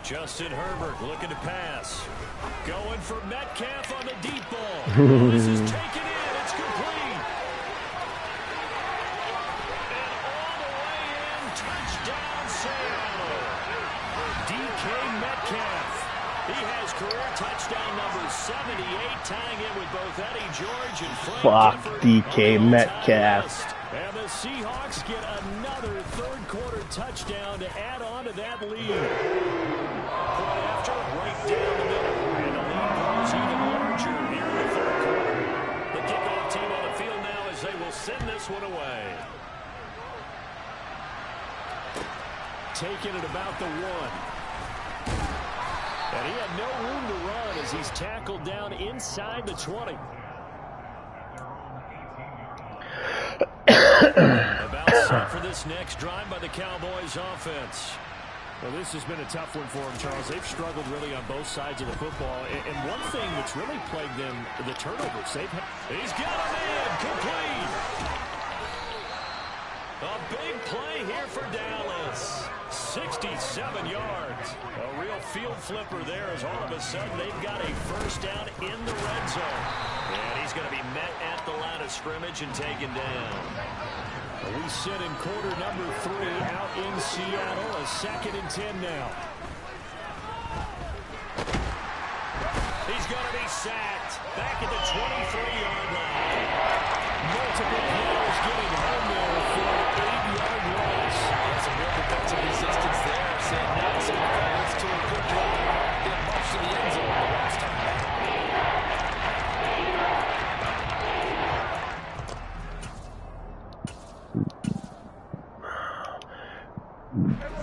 Speaker 3: Justin Herbert looking to pass. Going for Metcalf on the deep ball. This is taken in. It's complete. And all the way in. Touchdown, Seattle. DK Metcalf. He has career touchdown number 78, tying it with both Eddie George and Frank
Speaker 4: Fuck DK Metcalf.
Speaker 3: And the Seahawks get another 3rd quarter touchdown to add on to that lead. Play after, right down the middle. And the lead grows even larger here in the 3rd quarter. The kickoff team on the field now as they will send this one away. Taking it about the 1. And he had no room to run as he's tackled down inside the 20. About set for this next drive by the Cowboys offense.
Speaker 2: Well, this has been a tough one for them, Charles. They've struggled really on both sides of the football. And one thing that's really plagued them, the turnovers. He's
Speaker 3: got a man
Speaker 2: complete. A big play here for Dallas. 67 yards. A real field flipper there as all of a sudden they've got a first down in the red zone. And he's going to be met at the line of scrimmage and taken down.
Speaker 3: We sit in quarter number 3 out in Seattle. A 2nd and 10 now.
Speaker 2: He's going to be sacked back at the 23-yard line.
Speaker 3: Multiple players getting home there for an 8-yard loss.
Speaker 1: Some real defensive resistance there. Saying now some fans to a good drive. Get much to the end zone the last time back.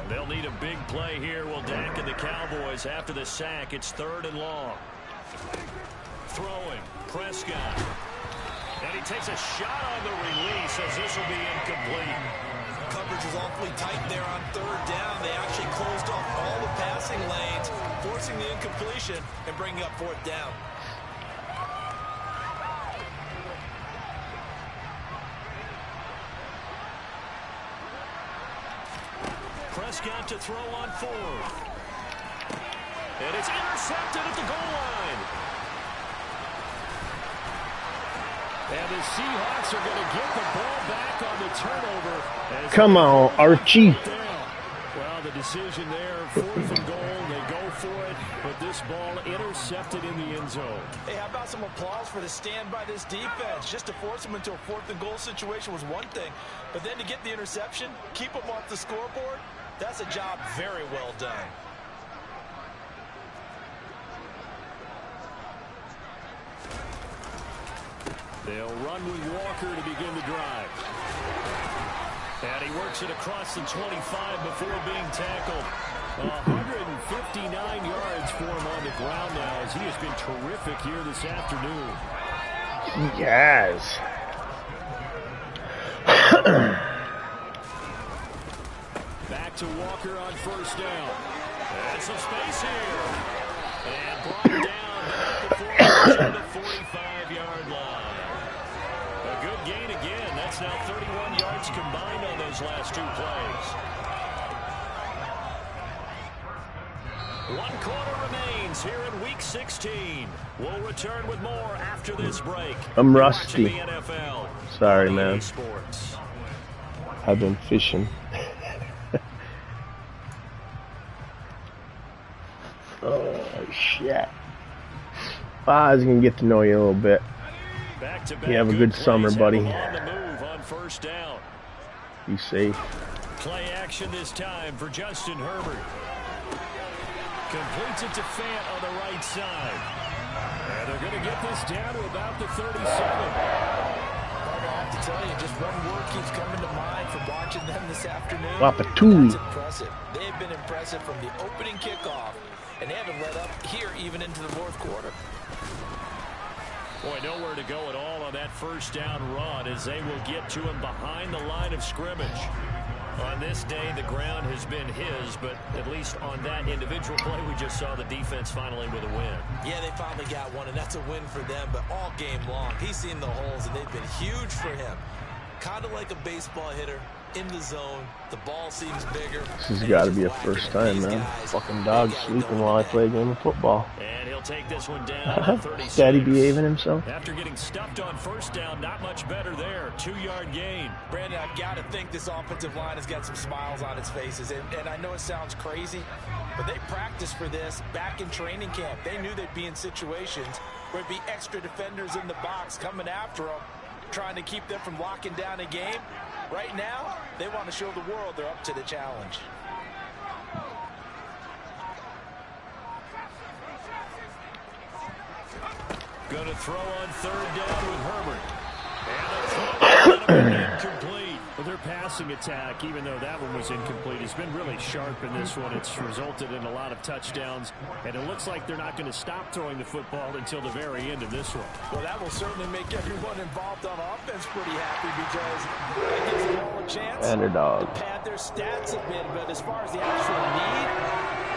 Speaker 2: They'll need a big play here. Will Dak and the Cowboys after the sack. It's 3rd and long. Throwing, Prescott. And he takes a shot on the release as this will be incomplete.
Speaker 1: Coverage was awfully tight there on 3rd down. They actually closed off all the passing lanes, forcing the incompletion and bringing up 4th down.
Speaker 2: Prescott to throw on 4th. And it's intercepted at the goal line. And the Seahawks are going to get the ball back on the turnover.
Speaker 4: Come on, Archie.
Speaker 2: Well, the decision there, 4th and goal. They go for it, but this ball intercepted in the end zone.
Speaker 1: Hey, how about some applause for the stand by this defense? Just to force them into a 4th and goal situation was one thing, but then to get the interception, keep them off the scoreboard, that's a job very well done.
Speaker 2: They'll run with Walker to begin the drive. And he works it across the 25 before being tackled. 159 yards for him on the ground now as he has been terrific here this afternoon.
Speaker 4: Yes.
Speaker 2: Back to Walker on 1st down. And some space here. And brought down before the 45-yard line. A good gain again. That's now 31 yards combined on those last 2 plays. 1 quarter remains here in Week 16. We'll return with more after this break.
Speaker 4: I'm rusty.
Speaker 2: The NFL.
Speaker 4: Sorry, man.
Speaker 2: Sports.
Speaker 4: I've been fishing. Oh, shit. I was going to get to know you a little bit.
Speaker 2: Back-to-back
Speaker 4: You have a good summer, buddy.
Speaker 2: On the move on 1st down.
Speaker 4: Be safe.
Speaker 2: Play action this time for Justin Herbert. Completes it to Fant on the right side. And they're going to get this down to about the 37.
Speaker 1: I have to tell you, just one word keeps coming to mind from watching them this afternoon.
Speaker 4: Wapatoo.
Speaker 1: That's impressive. They've been impressive from the opening kickoff, and they haven't let up here even into the 4th quarter.
Speaker 2: Boy, nowhere to go at all on that 1st down run as they will get to him behind the line of scrimmage. On this day, the ground has been his, but at least on that individual play, we just saw the defense finally with a win.
Speaker 1: Yeah, they finally got one, and that's a win for them, but all game long, he's seen the holes, and they've been huge for him. Kind of like a baseball hitter in the zone. The ball seems bigger.
Speaker 4: This has got to be a first time, man. Fucking dog sleeping while I play a game of football.
Speaker 2: And he'll take this one down.
Speaker 4: Daddy behaving himself.
Speaker 2: After getting stuffed on 1st down, not much better there. 2-yard gain.
Speaker 1: Brandon, I've got to think this offensive line has got some smiles on its faces. And I know it sounds crazy, but they practiced for this back in training camp. They knew they'd be in situations where there'd be extra defenders in the box coming after them, trying to keep them from locking down a game. Right now, they want to show the world they're up to the challenge.
Speaker 2: Going to throw on 3rd down with Herbert. And a throw incomplete. Well, their passing attack, even though that one was incomplete, has been really sharp in this one. It's resulted in a lot of touchdowns, and it looks like they're not going to stop throwing the football until the very end of this one.
Speaker 1: Well, that will certainly make everyone involved on offense pretty happy because that gives them all a chance
Speaker 4: Underdog.
Speaker 1: to pad their stats a bit. But as far as the actual need,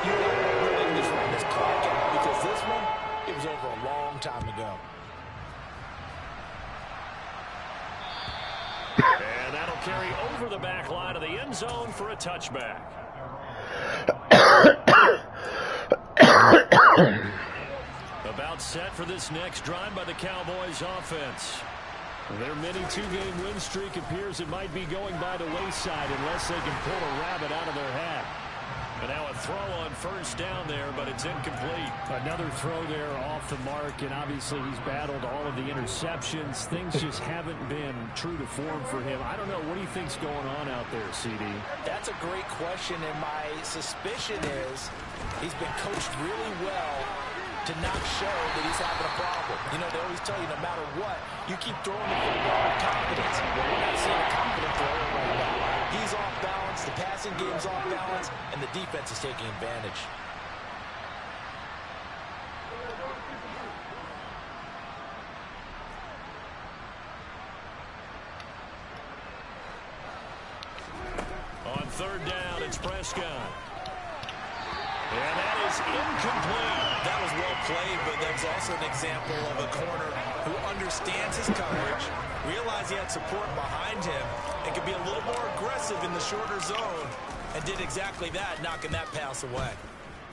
Speaker 1: you are letting this run this clock out because this one, it was over a long time ago.
Speaker 3: And that'll carry over the back line of the end zone for a touchback. About set for this next drive by the Cowboys offense. Their mini two-game win streak appears it might be going by the wayside unless they can pull a rabbit out of their hat. And now a throw on first down there, but it's incomplete. Another throw there off the mark, and obviously he's battled all of the interceptions. Things just haven't been true to form for him. I don't know. What do you think's going on out there, CD?
Speaker 1: That's a great question, and my suspicion is he's been coached really well to not show that he's having a problem. You know, they always tell you no matter what, you keep throwing the football with confidence. Well, we're not seeing a confident thrower right now. He's off balance, the passing game's off balance, and the defense is taking advantage.
Speaker 3: On third down, it's Prescott. And that is incomplete.
Speaker 1: That was well played, but that's also an example of a corner who understands his coverage, realized he had support behind him, and could be a little more aggressive in the shorter zone, and did exactly that, knocking that pass away.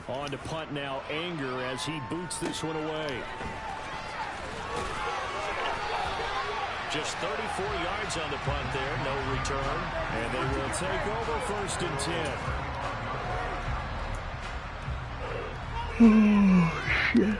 Speaker 3: On to punt now, Anger as he boots this one away. Just 34 yards on the punt there, no return. And they will take over 1st and 10.
Speaker 4: Oh, shit.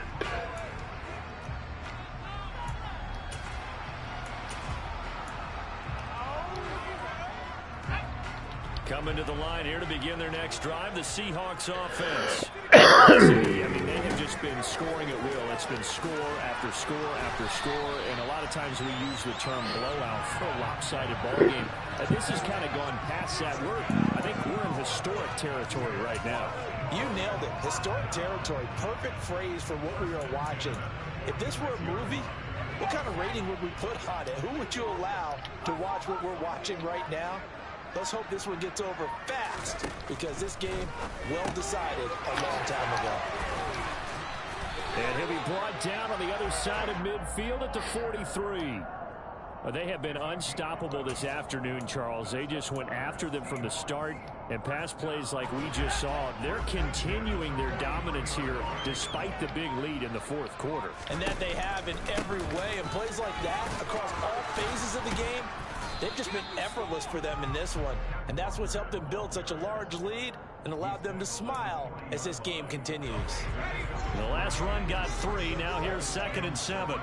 Speaker 3: Coming to the line here to begin their next drive, the Seahawks offense. I mean, they have just been scoring at will. It's been score after score after score, and a lot of times we use the term blowout for a lopsided ball game. This has kind of gone past that. I think we're in historic territory right now.
Speaker 1: You nailed it. Historic territory. Perfect phrase for what we are watching. If this were a movie, what kind of rating would we put on it? Who would you allow to watch what we're watching right now? Let's hope this one gets over fast, because this game well decided a long time ago.
Speaker 3: And he'll be brought down on the other side of midfield at the 43. They have been unstoppable this afternoon, Charles. They just went after them from the start, and pass plays like we just saw. They're continuing their dominance here despite the big lead in the 4th quarter.
Speaker 1: And that they have in every way, and plays like that across all phases of the game, they've just been effortless for them in this one. And that's what's helped them build such a large lead and allowed them to smile as this game continues.
Speaker 3: The last run got 3. Now here's 2nd and 7.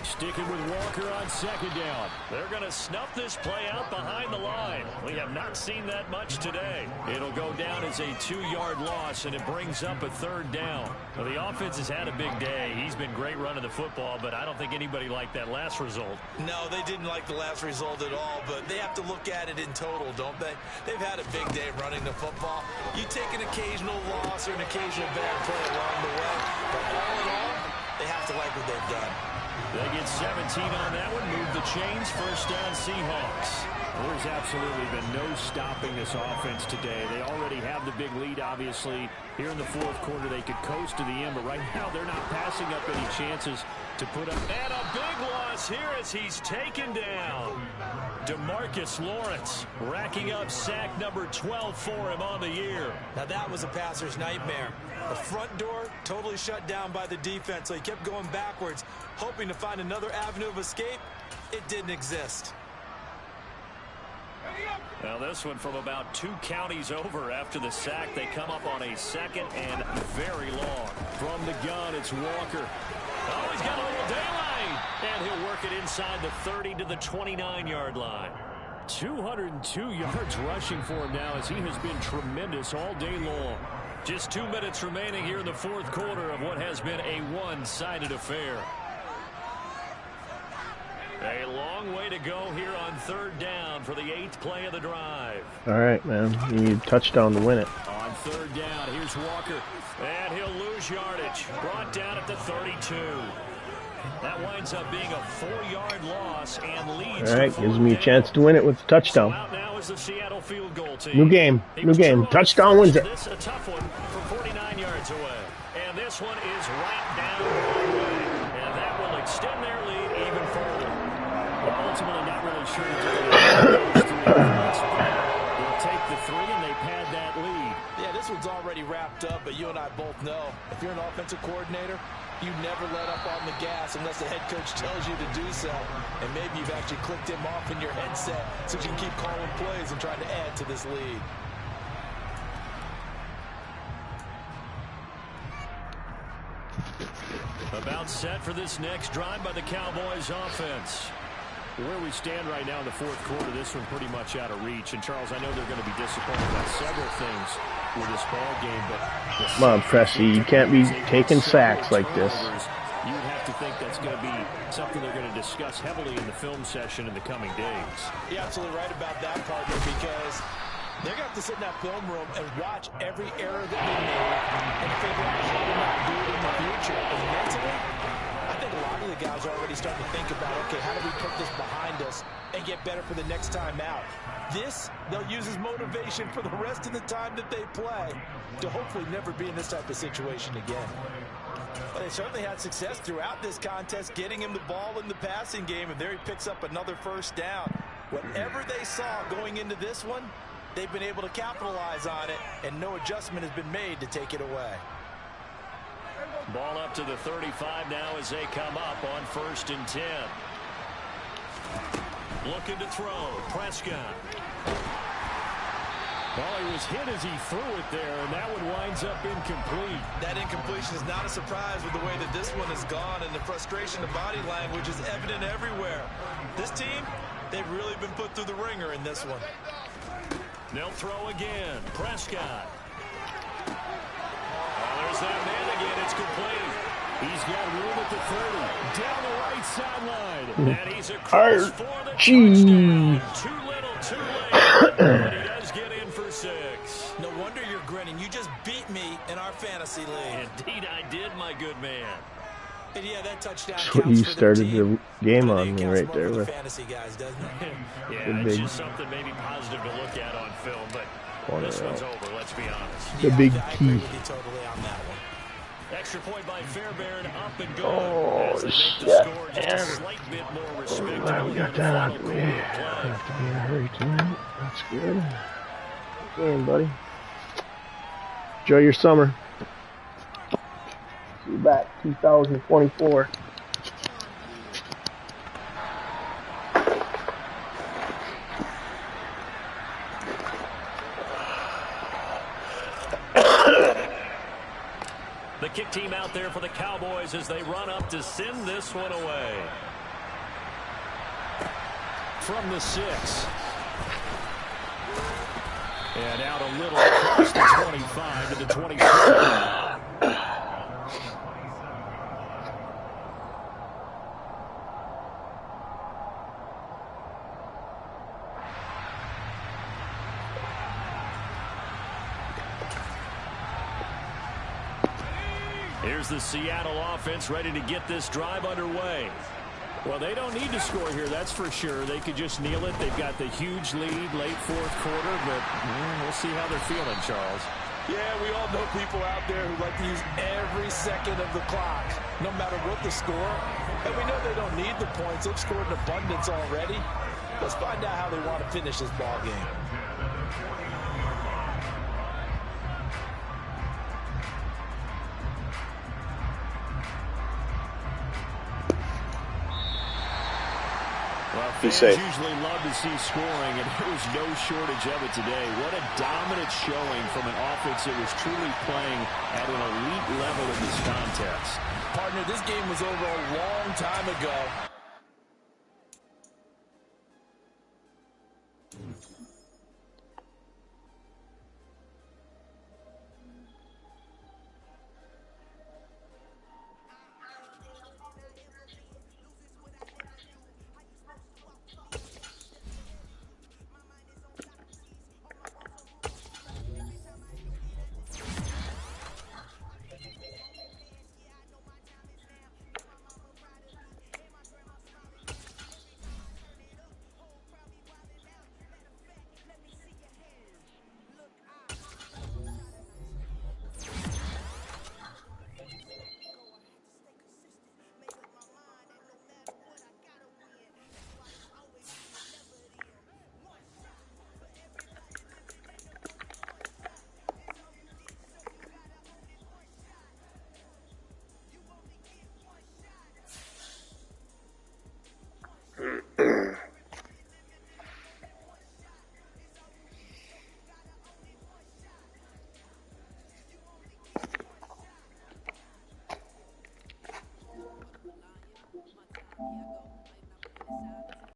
Speaker 3: Sticking with Walker on 2nd down. They're going to snuff this play out behind the line. We have not seen that much today. It'll go down as a 2-yard loss, and it brings up a 3rd down. Well, the offense has had a big day. He's been great running the football, but I don't think anybody liked that last result.
Speaker 1: No, they didn't like the last result at all, but they have to look at it in total, don't they? They've had a big day running the football. You take an occasional loss or an occasional bad play along the way, but all in all, they have to like what they've done.
Speaker 3: They get 17 on that one. Move the chains. 1st down, Seahawks. There's absolutely been no stopping this offense today. They already have the big lead, obviously. Here in the 4th quarter, they could coast to the end, but right now they're not passing up any chances to put up. And a big loss here as he's taken down. DeMarcus Lawrence racking up sack number 12 for him on the year.
Speaker 1: Now that was a passer's nightmare. The front door totally shut down by the defense, so he kept going backwards, hoping to find another avenue of escape. It didn't exist.
Speaker 3: Now this one from about 2 counties over after the sack. They come up on a 2nd and very long. From the gun, it's Walker. Oh, he's got a little daylight. And he'll work it inside the 30 to the 29-yard line. 202 yards rushing for him now as he has been tremendous all day long. Just 2 minutes remaining here in the 4th quarter of what has been a one-sided affair. A long way to go here on 3rd down for the 8th play of the drive.
Speaker 4: All right, man. You need a touchdown to win it.
Speaker 3: On 3rd down, here's Walker. And he'll lose yardage. Brought down at the 32. That winds up being a 4-yard loss and leads.
Speaker 4: All right, gives me a chance to win it with a touchdown.
Speaker 3: So out now is the Seattle field goal team.
Speaker 4: New game. New game. Touchdown wins it.
Speaker 3: This a tough one from 49 yards away. And this one is right down the way. And that will extend their lead even further. ultimately not really sure that they're going to get those 3 points. They'll take the 3, and they've had that lead.
Speaker 1: Yeah, this one's already wrapped up, but you and I both know if you're an offensive coordinator, you never let up on the gas unless the head coach tells you to do so. And maybe you've actually clicked him off in your headset so you can keep calling plays and trying to add to this lead.
Speaker 3: About set for this next drive by the Cowboys offense. Where we stand right now in the fourth quarter, this one pretty much out of reach. And, Charles, I know they're going to be disappointed about several things with this ball game, but
Speaker 4: come on, Pressy, you can't be taking sacks like this.
Speaker 3: You would have to think that's going to be something they're going to discuss heavily in the film session in the coming days.
Speaker 1: You're absolutely right about that, partner, because they're going to have to sit in that film room and watch every error that they made and figure out how to not do it in the future. And mentally, I think a lot of the guys are already starting to think about, okay, how do we put this behind us and get better for the next time out? This, they'll use as motivation for the rest of the time that they play to hopefully never be in this type of situation again. But they certainly had success throughout this contest, getting him the ball in the passing game, and there he picks up another first down. Whatever they saw going into this one, they've been able to capitalize on it, and no adjustment has been made to take it away.
Speaker 3: Ball up to the 35 now as they come up on 1st and 10. Looking to throw. Prescott. Well, he was hit as he threw it there, and that one winds up incomplete.
Speaker 1: That incompletion is not a surprise with the way that this one has gone, and the frustration of body language is evident everywhere. This team, they've really been put through the ringer in this one.
Speaker 3: They'll throw again. Prescott. There's that man again. It's complete. He's got room at the 30. Down the right sideline. And he's across for the touchdown. Too little, too late. But he does get in for 6.
Speaker 1: No wonder you're grinning. You just beat me in our fantasy league.
Speaker 3: Indeed I did, my good man.
Speaker 1: And yeah, that touchdown
Speaker 4: That's what you started the game on me right there with.
Speaker 1: Fantasy guys, doesn't it?
Speaker 3: Yeah, it's just something maybe positive to look at on film, but this one's over, let's be honest.
Speaker 4: The big
Speaker 1: I
Speaker 4: key.
Speaker 1: agree with you totally on that one.
Speaker 3: Extra point by Fairbairn, up and going.
Speaker 4: Oh,
Speaker 3: as they make
Speaker 4: shit,
Speaker 3: the score just a
Speaker 4: man.
Speaker 3: slight bit more
Speaker 4: Oh,
Speaker 3: respectable.
Speaker 4: glad we got that out of the way. I don't have to be in a hurry tonight. That's good. Good game, buddy. Enjoy your summer. See you back 2024.
Speaker 3: The kick team out there for the Cowboys as they run up to send this one away. From the 6. And out a little across the 25 to the 24. Here's the Seattle offense ready to get this drive underway. Well, they don't need to score here, that's for sure. They could just kneel it. They've got the huge lead late fourth quarter, but we'll see how they're feeling, Charles.
Speaker 1: Yeah, we all know people out there who like to use every second of the clock, no matter what the score. And we know they don't need the points. They've scored in abundance already. Let's find out how they want to finish this ball game.
Speaker 3: Fans usually love to see scoring, and there was no shortage of it today. What a dominant showing from an offense that was truly playing at an elite level in this contest.
Speaker 1: Partner, this game was over a long time ago.